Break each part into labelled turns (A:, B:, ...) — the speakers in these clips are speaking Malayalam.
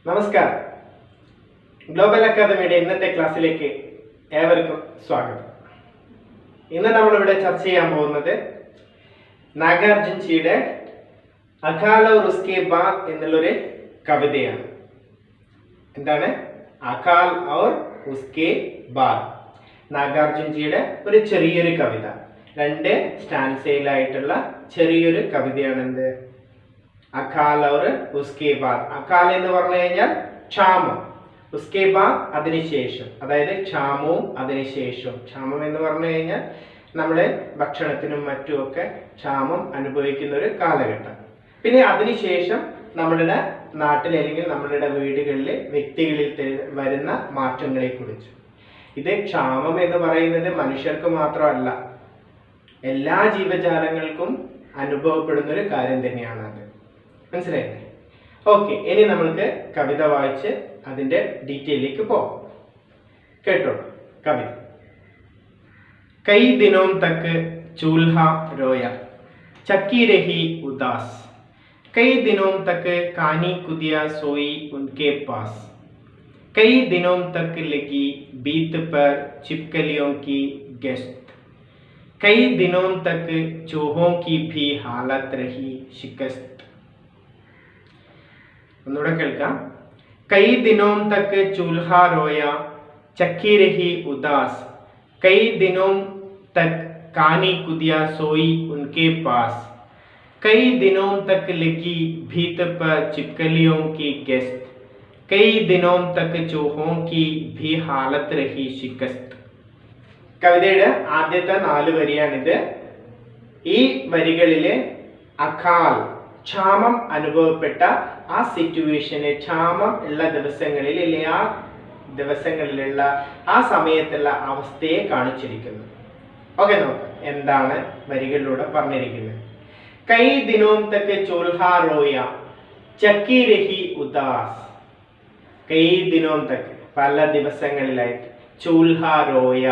A: നമസ്കാരം. ഗ്ലോബൽ അക്കാദമിയുടെ ഇന്നത്തെ ക്ലാസ്സിലേക്ക് ഏവർക്കും സ്വാഗതം. ഇന്ന് നമ്മളിവിടെ ചർച്ച ചെയ്യാൻ പോകുന്നത് നാഗാർജുൻജിയുടെ അകാൽ ഔർ ഉസ്കെ ബാദ് എന്നുള്ളൊരു കവിതയാണ്. എന്താണ്? അകാൽ ഔർ ഉസ്കെ ബാദ്. നാഗാർജുൻജിയുടെ ഒരു ചെറിയൊരു കവിത, 2 സ്റ്റാൻസയിലായിട്ടുള്ള ചെറിയൊരു കവിതയാണ്. എന്ത്? അകാൽ ഔർ ഉസ്കെ ബാദ്. അകാൽ എന്ന് പറഞ്ഞു കഴിഞ്ഞാൽ ക്ഷാമം, ഉസ്കെ ബാദ് അതിനുശേഷം, അതായത് ക്ഷാമവും അതിനുശേഷവും. ക്ഷാമം എന്ന് പറഞ്ഞു കഴിഞ്ഞാൽ നമ്മുടെ ഭക്ഷണത്തിനും മറ്റുമൊക്കെ ക്ഷാമം അനുഭവിക്കുന്ന ഒരു കാലഘട്ടം. പിന്നെ അതിനുശേഷം നമ്മളുടെ നാട്ടിൽ അല്ലെങ്കിൽ നമ്മളുടെ വീടുകളിൽ വ്യക്തികളിൽ വരുന്ന മാറ്റങ്ങളെ കുറിച്ച്. ഇത് ക്ഷാമം എന്ന് പറയുന്നത് മനുഷ്യർക്ക് മാത്രമല്ല, എല്ലാ ജീവജാലങ്ങൾക്കും അനുഭവപ്പെടുന്ന ഒരു കാര്യം തന്നെയാണ് അത്. മനസ്സിലായില്ലേ? ഓക്കെ, ഇനി നമ്മൾക്ക് കവിത വായിച്ച് അതിന്റെ ഡീറ്റെയിലേക്ക് പോകാം. കേട്ടോളൂ കവിത. കई दिनों तक चूल्हा रोया, चक्की रही उदास. कई दिनों तक कानी कुदिया सोई उनके पास. कई दिनों तक लगी बीत पर छिपकलियों की गश्त. कई दिनों तक चूहों की भी हालत रही शिकस्त. ഒന്നുകൂടെ കേൾക്കാം. कई दिनों तक चूल्हा रोया, चक्की रही उदास. कई दिनों तक कानी कुदिया सोई उनके पास. कई दिनों तक लगी भीत पर छिपकलियों की गश्त. कई दिनों तक चूहों की भी हालत रही शिकस्त. കവിതയുടെ ആദ്യത്തെ 4 വരിയാണിത്. ഈ വരികളിലെ അകാൽ, ക്ഷാമം അനുഭവപ്പെട്ട ആ സിറ്റുവേഷന്, ക്ഷാമം ഉള്ള ദിവസങ്ങളിൽ അല്ലെ ആ ദിവസങ്ങളിലുള്ള ആ സമയത്തുള്ള അവസ്ഥയെ കാണിച്ചിരിക്കുന്നു. ഓക്കെ, നോക്കാം എന്താണ് വരികളിലൂടെ പറഞ്ഞിരിക്കുന്നത്. കൈ ദിനോം തക്ക് ചൂൽഹാ റോയ, ചക്കി രഹി ഉദാസ്. കൈ ദിനോം തക്ക്, പല ദിവസങ്ങളിലായിട്ട്. ചൂൽഹാ റോയ,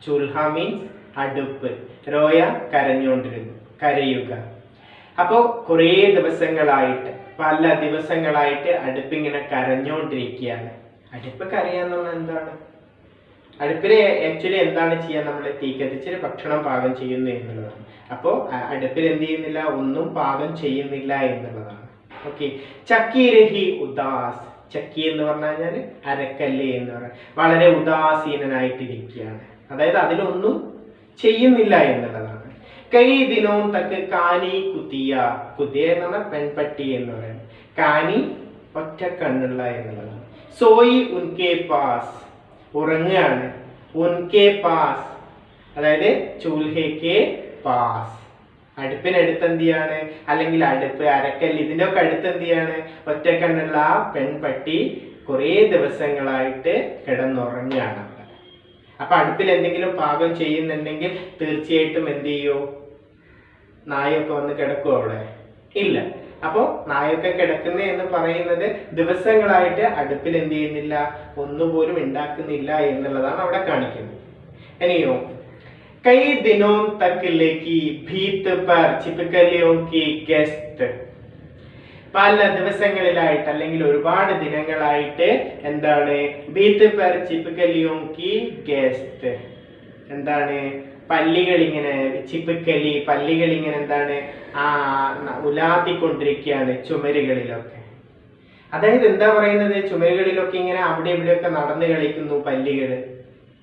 A: ചൂൽഹ മീൻസ് അടുപ്പ്, റോയ കരഞ്ഞുകൊണ്ടിരുന്നു, കരയുക. അപ്പോൾ കുറേ ദിവസങ്ങളായിട്ട്, പല ദിവസങ്ങളായിട്ട് അടുപ്പിങ്ങനെ കരഞ്ഞുകൊണ്ടിരിക്കുകയാണ്. അടുപ്പ് കരയാന്നുള്ള എന്താണ്? അടുപ്പില് ആക്ച്വലി എന്താണ് ചെയ്യാൻ? നമ്മൾ തീ കത്തിച്ച് ഭക്ഷണം പാകം ചെയ്യുന്നു എന്നുള്ളതാണ്. അപ്പോൾ അടുപ്പിൽ എന്ത് ചെയ്യുന്നില്ല? ഒന്നും പാകം ചെയ്യുന്നില്ല എന്നുള്ളതാണ്. ഓക്കെ. ചക്കി രഹി ഉദാസ്. ചക്കി എന്ന് പറഞ്ഞു കഴിഞ്ഞാൽ അരക്കല്ല് എന്ന് പറയാം. വളരെ ഉദാസീനനായിട്ടിരിക്കുകയാണ്, അതായത് അതിലൊന്നും ചെയ്യുന്നില്ല എന്നുള്ളതാണ്. കൈ ദിനോം തക്ക് കാനി കുതിയ. കുതിയ എന്ന് പറഞ്ഞാൽ പെൺപട്ടി എന്ന് പറയുന്നത്. കാനി ഒറ്റ കണ്ണുള്ള എന്നുള്ളതാണ്. സോയി ഉൻകെ പാസ്, ഉറങ്ങുകയാണ്. ഉൻകെ പാസ് അതായത് ചൂൽഹയ്ക്ക് പാസ്, അടുപ്പിനടുത്ത് എന്ത് ചെയ്യാണ്? അല്ലെങ്കിൽ അടുപ്പ്, അരക്കല്ല്, ഇതിൻ്റെ ഒക്കെ അടുത്ത് എന്ത് ചെയ്യാണ്? ഒറ്റക്കണ്ണുള്ള ആ പെൺപട്ടി കുറേ ദിവസങ്ങളായിട്ട് കിടന്നുറങ്ങുകയാണ് അവിടെ. അപ്പൊ അടുപ്പിൽ എന്തെങ്കിലും പാകം ചെയ്യുന്നുണ്ടെങ്കിൽ തീർച്ചയായിട്ടും എന്ത് ചെയ്യൂ? നായൊക്കെ വന്ന് കിടക്കുമോ അവിടെ? ഇല്ല. അപ്പോൾ നായൊക്കെ കിടക്കുന്ന എന്ന് പറയുന്നത് ദിവസങ്ങളായിട്ട് അടുപ്പിൽ എന്ത് ചെയ്യുന്നില്ല? ഒന്നുപോലും ഉണ്ടാക്കുന്നില്ല എന്നുള്ളതാണ് അവിടെ കാണിക്കുന്നത്. ഇനിയോ കൈ ദിനോം തക്ക് ലഗി ഭീത് പർ ചിപ്കലിയോं की गश्त. പല ദിവസങ്ങളിലായിട്ട് അല്ലെങ്കിൽ ഒരുപാട് ദിനങ്ങളായിട്ട് എന്താണ്? ഭീത് പർ ചിപ്കലിയോं की गश्त. എന്താണ്? പല്ലികൾ ഇങ്ങനെ, ചിപ്പിക്കലി, പല്ലികൾ ഇങ്ങനെ എന്താണ്? ഉലാത്തിക്കൊണ്ടിരിക്കുകയാണ് ചുമരുകളിലൊക്കെ. അതായത് എന്താ പറയുന്നത്? ചുമരുകളിലൊക്കെ ഇങ്ങനെ അവിടെ ഇവിടെയൊക്കെ നടന്നു കളിക്കുന്നു പല്ലികൾ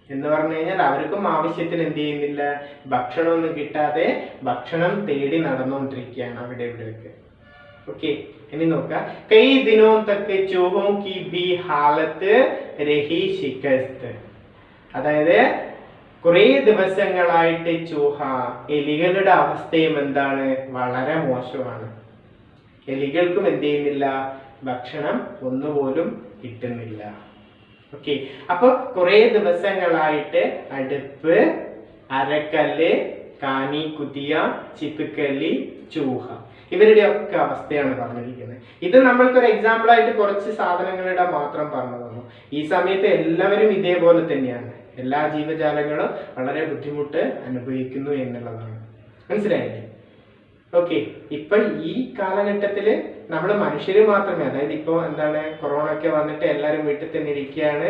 A: എന്ന് പറഞ്ഞു കഴിഞ്ഞാൽ അവർക്കും ആവശ്യത്തിന് എന്ത് ചെയ്യുന്നില്ല? ഭക്ഷണമൊന്നും കിട്ടാതെ ഭക്ഷണം തേടി നടന്നുകൊണ്ടിരിക്കുകയാണ് അവിടെ ഇവിടെയൊക്കെ. ഓക്കെ, ഇനി നോക്കാം. കൈ ദിനോം തക്ക് ചൂഹോं की भी हालत रही शिकस्त. അതായത് കുറേ ദിവസങ്ങളായിട്ട് ചൂഹ, എലികളുടെ അവസ്ഥയും എന്താണ്? വളരെ മോശമാണ്. എലികൾക്കും എന്ത് ചെയ്യുന്നില്ല? ഭക്ഷണം ഒന്നുപോലും കിട്ടുന്നില്ല. ഓക്കെ, അപ്പൊ കുറേ ദിവസങ്ങളായിട്ട് അടുപ്പ്, അരക്കല്ല്, കാനി കുതിയ, ചിപ്പിക്കല്ലി, ചൂഹ, ഇവരുടെ ഒക്കെ അവസ്ഥയാണ് പറഞ്ഞിരിക്കുന്നത്. ഇത് നമ്മൾക്കൊരു എക്സാമ്പിൾ ആയിട്ട് കുറച്ച് സാധനങ്ങളുടെ മാത്രം പറഞ്ഞു തന്നു. ഈ സമയത്ത് എല്ലാവരും ഇതേപോലെ തന്നെയാണ്. എല്ലാ ജീവജാലങ്ങളും വളരെ ബുദ്ധിമുട്ട് അനുഭവിക്കുന്നു എന്നുള്ളതാണ്. മനസ്സിലായില്ലേ? ഓക്കെ, ഇപ്പൊ ഈ കാലഘട്ടത്തില് നമ്മൾ മനുഷ്യർ മാത്രമേ, അതായത് ഇപ്പോൾ എന്താണ് കൊറോണ ഒക്കെ വന്നിട്ട് എല്ലാവരും വീട്ടിൽ തന്നെ ഇരിക്കുകയാണ്,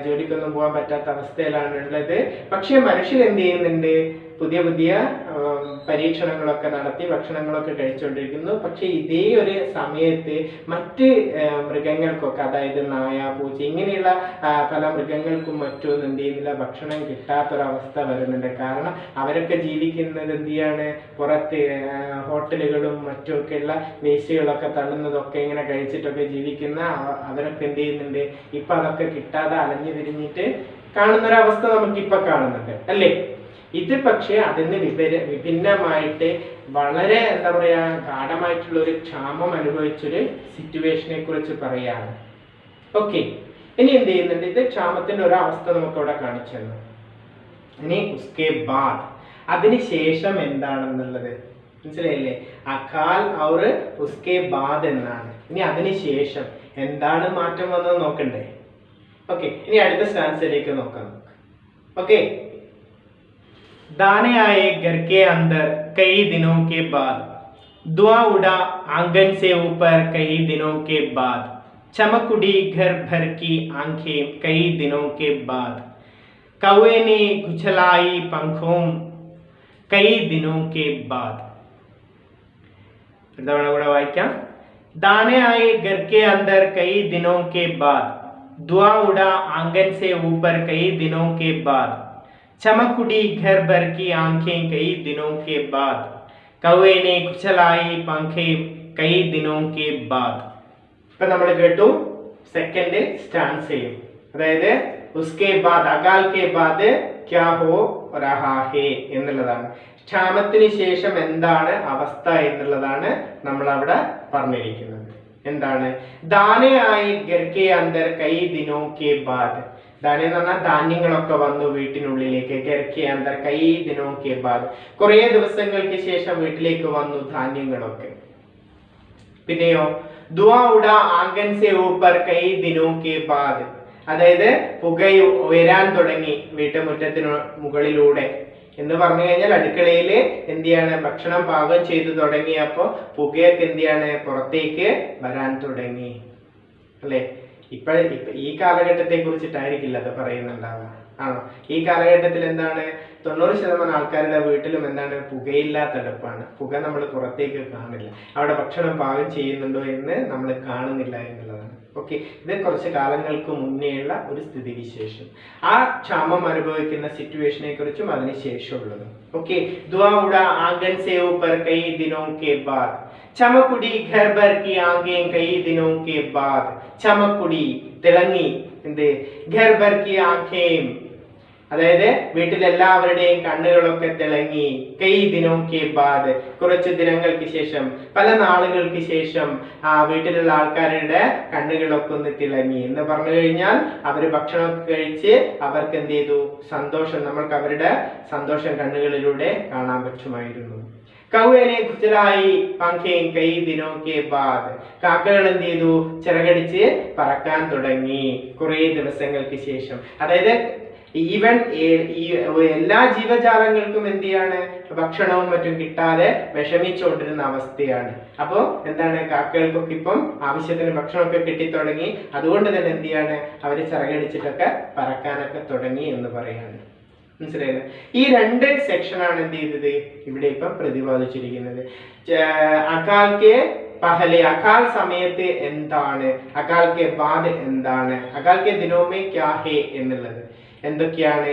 A: ജോലിക്കൊന്നും പോകാൻ പറ്റാത്ത അവസ്ഥയിലാണ് ഉള്ളത്. പക്ഷേ മനുഷ്യർ എന്ത് ചെയ്യുന്നുണ്ട്, പുതിയ പുതിയ പരീക്ഷണങ്ങളൊക്കെ നടത്തി ഭക്ഷണങ്ങളൊക്കെ കഴിച്ചുകൊണ്ടിരിക്കുന്നു. പക്ഷെ ഇതേ ഒരു സമയത്ത് മറ്റ് മൃഗങ്ങൾക്കൊക്കെ, അതായത് നായ, പൂച്ച ഇങ്ങനെയുള്ള പല മൃഗങ്ങൾക്കും മറ്റും എന്ത് ചെയ്യുന്നില്ല, ഭക്ഷണം കിട്ടാത്തൊരവസ്ഥ വരുന്നുണ്ട്. കാരണം അവരൊക്കെ ജീവിക്കുന്നത് എന്ത് ചെയ്യാണ്, പുറത്ത് ഹോട്ടലുകളും മറ്റുമൊക്കെയുള്ള വേസ്റ്റുകളൊക്കെ തള്ളുന്നതൊക്കെ ഇങ്ങനെ കഴിച്ചിട്ടൊക്കെ ജീവിക്കുന്ന അവരൊക്കെ എന്ത് ചെയ്യുന്നുണ്ട്, ഇപ്പൊ അതൊക്കെ കിട്ടാതെ അലഞ്ഞു തിരിഞ്ഞിട്ട് കാണുന്നൊരവസ്ഥ നമുക്കിപ്പൊ കാണുന്നുണ്ട് അല്ലേ. ഇത് പക്ഷെ അതിന് വിഭിന്നമായിട്ട് വളരെ എന്താ പറയാ ഗാഠമായിട്ടുള്ള ഒരു ക്ഷാമം അനുഭവിച്ചൊരു സിറ്റുവേഷനെ കുറിച്ച് പറയാണ്. ഓക്കെ, ഇനി എന്ത് ചെയ്യുന്നുണ്ട്, ഇത് ക്ഷാമത്തിന്റെ ഒരു അവസ്ഥ നമുക്ക് ഇവിടെ കാണിച്ചു തന്നു. ഇനി ഉസ്കെ ബാദ്, അതിനുശേഷം എന്താണെന്നുള്ളത് മനസ്സിലായില്ലേ. അകാൽ ഔർ ഉസ്കെ ബാദ് എന്നാണ്. ഇനി അതിനുശേഷം എന്താണ് മാറ്റം വന്നത് നോക്കണ്ടേ. ഓക്കെ, ഇനി അടുത്ത സ്റ്റാൻസിലേക്ക് നോക്കാം. ഓക്കെ, दाने आए घर के अंदर कई दिनों के बाद, धुआं उड़ा आंगन से ऊपर कई दिनों के बाद, चमक उड़ी घर भर की आंखें कई दिनों के बाद, कौवे ने घुचलाई पंखों कई दिनों के बाद. वाक्या, दाने आए घर के अंदर कई दिनों के बाद, धुआं उड़ा आंगन से ऊपर कई दिनों के बाद, चमक उड़ी घर भर की आंखें कई दिनों के बाद, कौवे ने कुचलाई पंखें कई दिनों के बाद. ഇപ്പൊ നമ്മൾ കേട്ടു സെക്കൻഡ് സ്റ്റാൻസയും, അതായത് ഉസ്കെ ബാദ് അകാൽ കെ ബാദ് ക്യാ ഹോ രഹാ ഹേ എന്നുള്ളതാണ്. ക്ഷാമത്തിന് ശേഷം എന്താണ് അവസ്ഥ എന്നുള്ളതാണ് നമ്മൾ അവിടെ പറഞ്ഞിരിക്കുന്നത്. എന്താണ്, ദാനെ ആയി ഘർ കെ അന്തർ കൈ ദിനോ കെ ബാദ്, ദാനെ എന്ന് പറഞ്ഞാൽ ധാന്യങ്ങളൊക്കെ വന്നു വീട്ടിനുള്ളിലേക്ക്. ഘർക്കെ അന്തർ കൈ ദിനോ കെ ബാദ്, കുറെ ദിവസങ്ങൾക്ക് ശേഷം വീട്ടിലേക്ക് വന്നു ധാന്യങ്ങളൊക്കെ. പിന്നെയോ ദുആ ഉടാ ആംഗൻ സെ ഊപ്പർ കൈ ദിനോ കെ ബാദ്, അതായത് പുക ഉയരാൻ തുടങ്ങി വീട്ടുമുറ്റത്തിന് മുകളിലൂടെ എന്ന് പറഞ്ഞു കഴിഞ്ഞാൽ അടുക്കളയിൽ എന്ത് ചെയ്യാണ്, ഭക്ഷണം പാകം ചെയ്തു തുടങ്ങിയപ്പോ പുകയൊക്കെ എന്ത് ചെയ്യാണ്, പുറത്തേക്ക് വരാൻ തുടങ്ങി അല്ലെ. ഇപ്പൊ ഈ കാലഘട്ടത്തെ കുറിച്ചിട്ടായിരിക്കില്ല അത് പറയുന്നുണ്ടാവുക, ആണോ? ഈ കാലഘട്ടത്തിൽ എന്താണ്, 90% ആൾക്കാരുടെ വീട്ടിലും എന്താണ്, പുകയില്ലാത്ത അടുപ്പാണ്. പുക നമ്മൾ പുറത്തേക്ക് കാണില്ല, അവിടെ ഭക്ഷണം പാകം ചെയ്യുന്നുണ്ടോ എന്ന് നമ്മൾ കാണുന്നില്ല എന്നുള്ളതാണ്. ഓക്കെ, ഇത് കുറച്ച് കാലങ്ങൾക്ക് മുന്നേയുള്ള ഒരു സ്ഥിതിവിശേഷം. ആ ക്ഷാമം അനുഭവിക്കുന്ന സിറ്റുവേഷനെ കുറിച്ചും അതിനുശേഷമുള്ളതും. ഓക്കെ, ദുആ ഉടാ ആംഗൻ സേ ഊപ്പർ കൈ ദിനോं के बाद, चमक उड़ी घर भर की आंखें कई दिनों के बाद, चमक उड़ी തിളങ്ങി, എന്ത്, घर भर की आंखें, അതായത് വീട്ടിലെല്ലാവരുടെയും കണ്ണുകളൊക്കെ തിളങ്ങി. കൈ ദിനോं के बाद, കുറച്ച് ദിനങ്ങൾക്ക് ശേഷം, പല നാളുകൾക്ക് ശേഷം ആ വീട്ടിലുള്ള ആൾക്കാരുടെ കണ്ണുകളൊക്കെ ഒന്ന് തിളങ്ങി എന്ന് പറഞ്ഞു കഴിഞ്ഞാൽ അവർ ഭക്ഷണമൊക്കെ കഴിച്ച് അവർക്ക് എന്ത് ചെയ്തു, സന്തോഷം, നമ്മൾക്ക് അവരുടെ സന്തോഷം കണ്ണുകളിലൂടെ കാണാൻ പറ്റുമായിരുന്നു. കൗവേനെ കുച്ചലായി പങ്കേം കൈ ദിനോं के बाद, കാക്കകൾ എന്ത് ചെയ്തു, ചിറകടിച്ച് പറക്കാൻ തുടങ്ങി കുറെ ദിവസങ്ങൾക്ക് ശേഷം. അതായത് ഈവൻ എല്ലാ ജീവജാലങ്ങൾക്കും എന്ത് ചെയ്യാണ്, ഭക്ഷണവും മറ്റും കിട്ടാതെ വിഷമിച്ചുകൊണ്ടിരുന്ന അവസ്ഥയാണ്. അപ്പോ എന്താണ്, കാക്കകൾക്കൊക്കെ ഇപ്പം ആവശ്യത്തിന് ഭക്ഷണമൊക്കെ കിട്ടിത്തുടങ്ങി. അതുകൊണ്ട് തന്നെ എന്ത് ചെയ്യാണ്, അവര് ചിറകടിച്ചിട്ടൊക്കെ പറക്കാനൊക്കെ തുടങ്ങി എന്ന് പറയാണ്. മനസ്സിലായത്? ഈ രണ്ട് സെക്ഷനാണ് എന്ത് ചെയ്തത് ഇവിടെ ഇപ്പം പ്രതിപാദിച്ചിരിക്കുന്നത്. അകാൽക്കെ പഹലെ, അകാൽ സമയത്ത് എന്താണ്, അകാൽക്കെ ബാദ് എന്താണ്, അകാൽക്കെ ദിനോമേ ക്യാ ഹേ എന്നുള്ളത് എന്തൊക്കെയാണ്.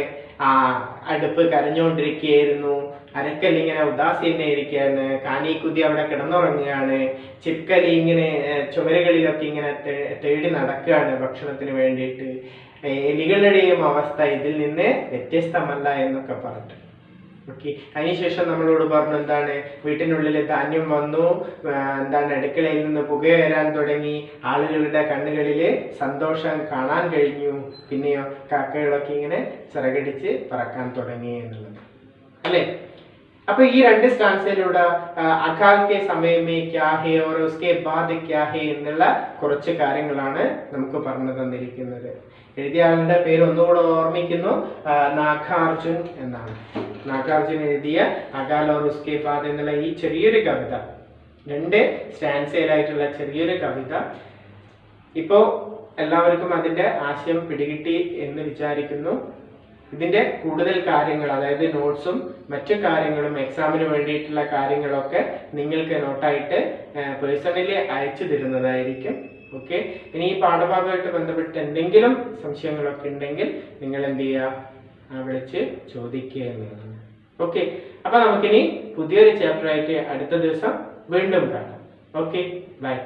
A: അടുപ്പ് കരഞ്ഞുകൊണ്ടിരിക്കുകയായിരുന്നു, അരക്കല്ലി ഇങ്ങനെ ഉദാസീന ഇരിക്കുകയാണ്, കാനീക്കുതി അവിടെ കിടന്നുറങ്ങുകയാണ്, ചിപ്കലി ഇങ്ങനെ ചുമരുകളിലൊക്കെ ഇങ്ങനെ തേടി നടക്കുകയാണ് ഭക്ഷണത്തിന് വേണ്ടിയിട്ട്. എലികളുടെയും അവസ്ഥ ഇതിൽ നിന്ന് വ്യത്യസ്തമല്ല എന്നൊക്കെ പറഞ്ഞിട്ട്. ഓക്കെ, അതിനുശേഷം നമ്മളോട് പറഞ്ഞു എന്താണ്, വീട്ടിനുള്ളിൽ ധാന്യം വന്നു, എന്താണ്, അടുക്കളയിൽ നിന്ന് പുക വരാൻ തുടങ്ങി, ആളുകളുടെ കണ്ണുകളിൽ സന്തോഷം കാണാൻ കഴിഞ്ഞു. പിന്നെയോ കാക്കകളൊക്കെ ഇങ്ങനെ ചിറകടിച്ച് പറക്കാൻ തുടങ്ങി എന്നുള്ളത് അല്ലേ. അപ്പൊ ഈ രണ്ട് സ്റ്റാൻസിലൂടെ അകാൽ കെ സമയമേ ക്യാ ഹേ ഓർ ഉസ്കെ ബാദ് ക്യാ ഹേ എന്നുള്ള കുറച്ച് കാര്യങ്ങളാണ് നമുക്ക് പറഞ്ഞു തന്നിരിക്കുന്നത്. എഴുതിയ ആളുടെ പേര് ഒന്നുകൂടെ ഓർമ്മിക്കുന്നു, നാഗാർജുൻ എന്നാണ്. നാഗാർജുൻ എഴുതിയ അകാൽ ഓർ ഉസ്കെ ബാദ് എന്നുള്ള ഈ ചെറിയൊരു കവിത 2 സ്റ്റാൻസയിലായിട്ടുള്ള ചെറിയൊരു കവിത. ഇപ്പോൾ എല്ലാവർക്കും അതിൻ്റെ ആശയം പിടികിട്ടി എന്ന് വിചാരിക്കുന്നു. ഇതിൻ്റെ കൂടുതൽ കാര്യങ്ങൾ, അതായത് നോട്ട്സും മറ്റു കാര്യങ്ങളും, എക്സാമിന് വേണ്ടിയിട്ടുള്ള കാര്യങ്ങളൊക്കെ നിങ്ങൾക്ക് നോട്ടായിട്ട് പേഴ്സണലി അയച്ചു തരുന്നതായിരിക്കും. ഓക്കെ, ഇനി ഈ പാഠഭാഗമായിട്ട് ബന്ധപ്പെട്ട് എന്തെങ്കിലും സംശയങ്ങളൊക്കെ ഉണ്ടെങ്കിൽ നിങ്ങൾ എന്ത് ചെയ്യുക, വിളിച്ച് ചോദിക്കുക എന്നുള്ളതാണ്. ഓക്കെ, അപ്പോൾ നമുക്കിനി പുതിയൊരു ചാപ്റ്ററായിട്ട് അടുത്ത ദിവസം വീണ്ടും കാണാം. Okay, by.